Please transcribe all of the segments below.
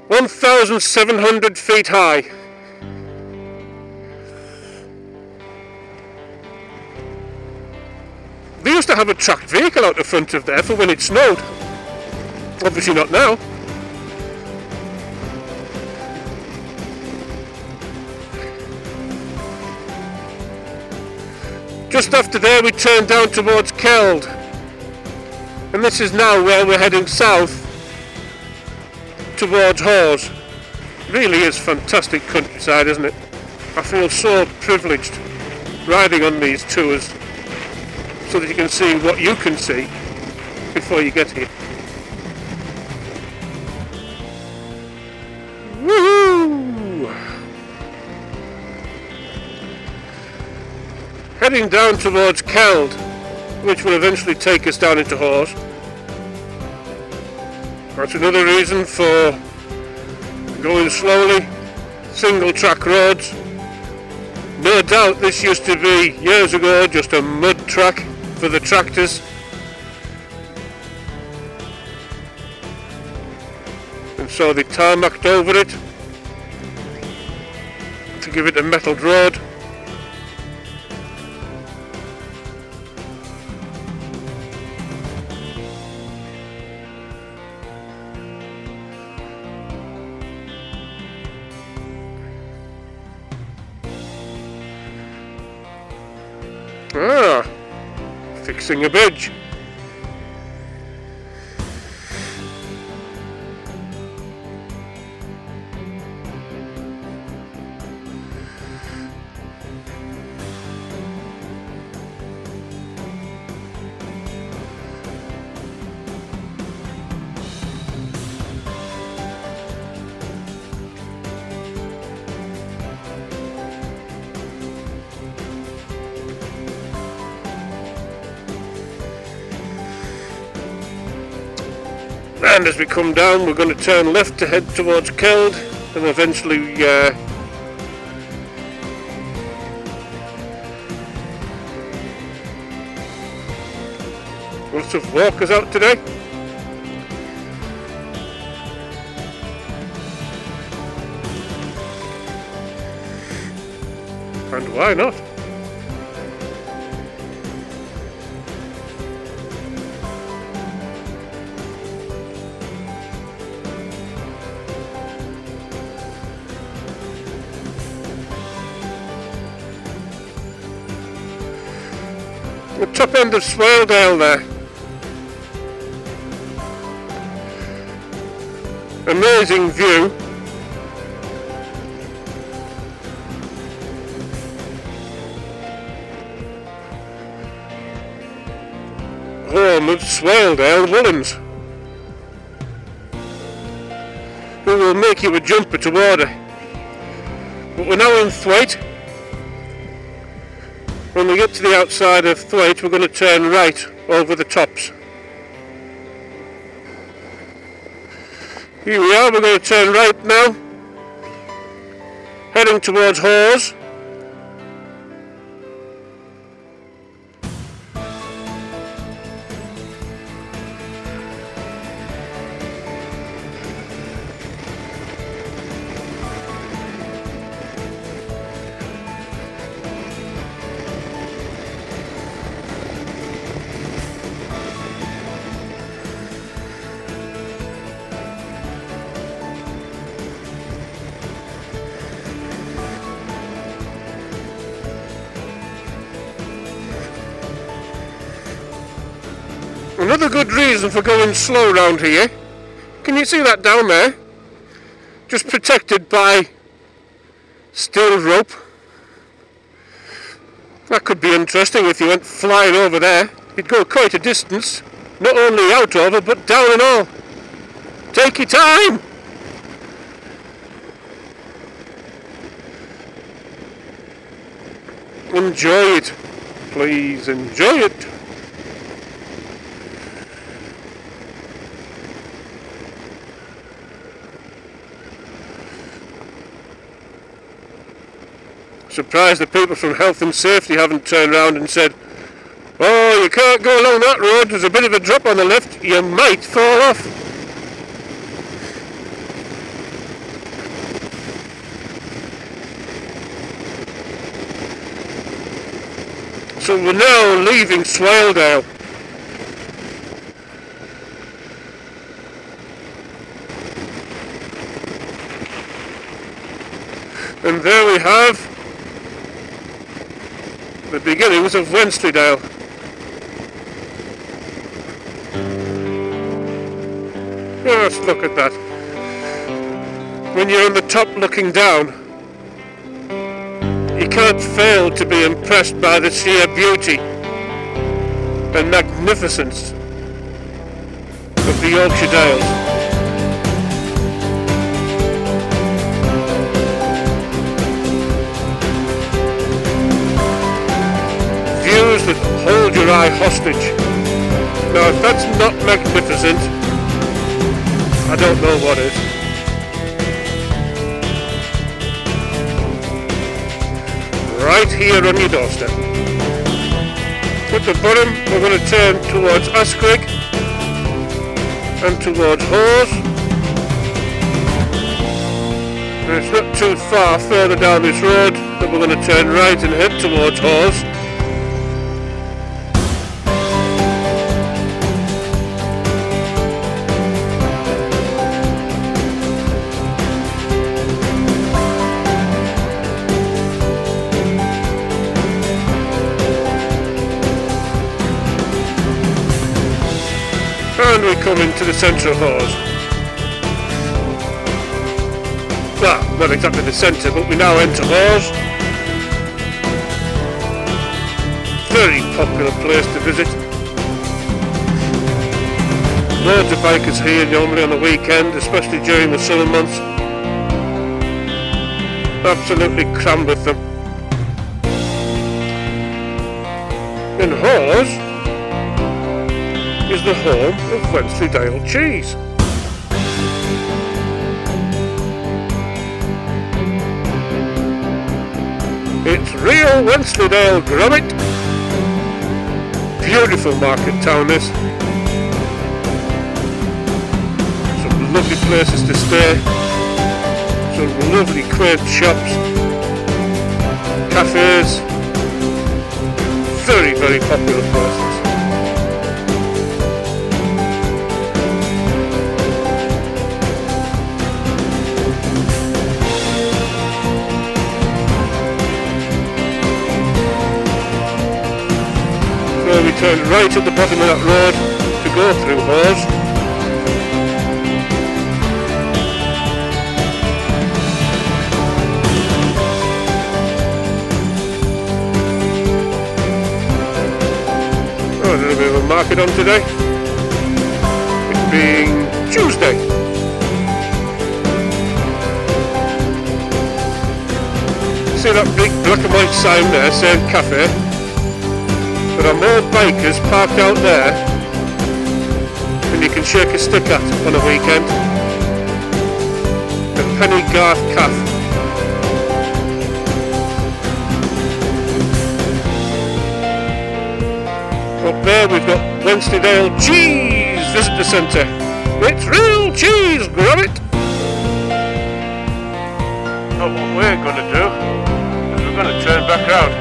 1,700 feet high. They used to have a tracked vehicle out the front of there for when it snowed. Obviously not now. Just after there we turned down towards Keld. And this is now where we're heading south towards Hawes. Really is fantastic countryside, isn't it? I feel so privileged riding on these tours, so that you can see what you can see before you get here. Woohoo! Heading down towards Keld, which will eventually take us down into Hawes. That's another reason for going slowly, single track roads. No doubt this used to be, years ago, just a mud track for the tractors. And so they tarmacked over it to give it a metalled road. Ah, fixing a bridge. And as we come down, we're going to turn left to head towards Keld, and eventually lots of walkers out today. And why not? The top end of Swaledale there. Amazing view. Home of Swaledale Woolens, who will make you a jumper to order. But we're now in Thwaite. When we get to the outside of Thwaite, we're going to turn right over the tops. Here we are, we're going to turn right now, heading towards Hawes. Another good reason for going slow round here. Can you see that down there? Just protected by steel rope. That could be interesting if you went flying over there. You'd go quite a distance, not only out over but down and all. Take your time! Enjoy it. Please enjoy it. Surprised the people from health and safety haven't turned around and said, "Oh, you can't go along that road, there's a bit of a drop on the left, you might fall off." So we're now leaving Swaledale. And there we have the beginnings of Wensleydale. Just look at that. When you're on the top looking down, you can't fail to be impressed by the sheer beauty and magnificence of the Yorkshire Dales. Views that hold your eye hostage. Now if that's not magnificent, I don't know what is. Right here on your doorstep. At the bottom we're going to turn towards Asquith and towards Hawes. And it's not too far further down this road that we're going to turn right and head towards Hawes. And we come into the centre of Hawes. Well, not exactly the centre, but we now enter Hawes. Very popular place to visit. Loads of bikers here normally on the weekend, especially during the summer months. Absolutely crammed with them. In Hawes is the home of Wensleydale cheese. It's real Wensleydale grommet. Beautiful market town this. Some lovely places to stay. Some lovely quaint shops. Cafes. Very, very popular places. We turn right at the bottom of that road to go through Hawes. Oh, a little bit of a market on today. It being Tuesday. See that big black and white sign there saying cafe? There are more bikers parked out there than you can shake a stick at on a weekend. The Penny Garth Caff. Up there we've got Wensleydale Cheese Visitor Centre. It's real cheese, grommet! But what we're going to do is we're going to turn back round.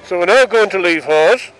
So we're now going to leave Hawes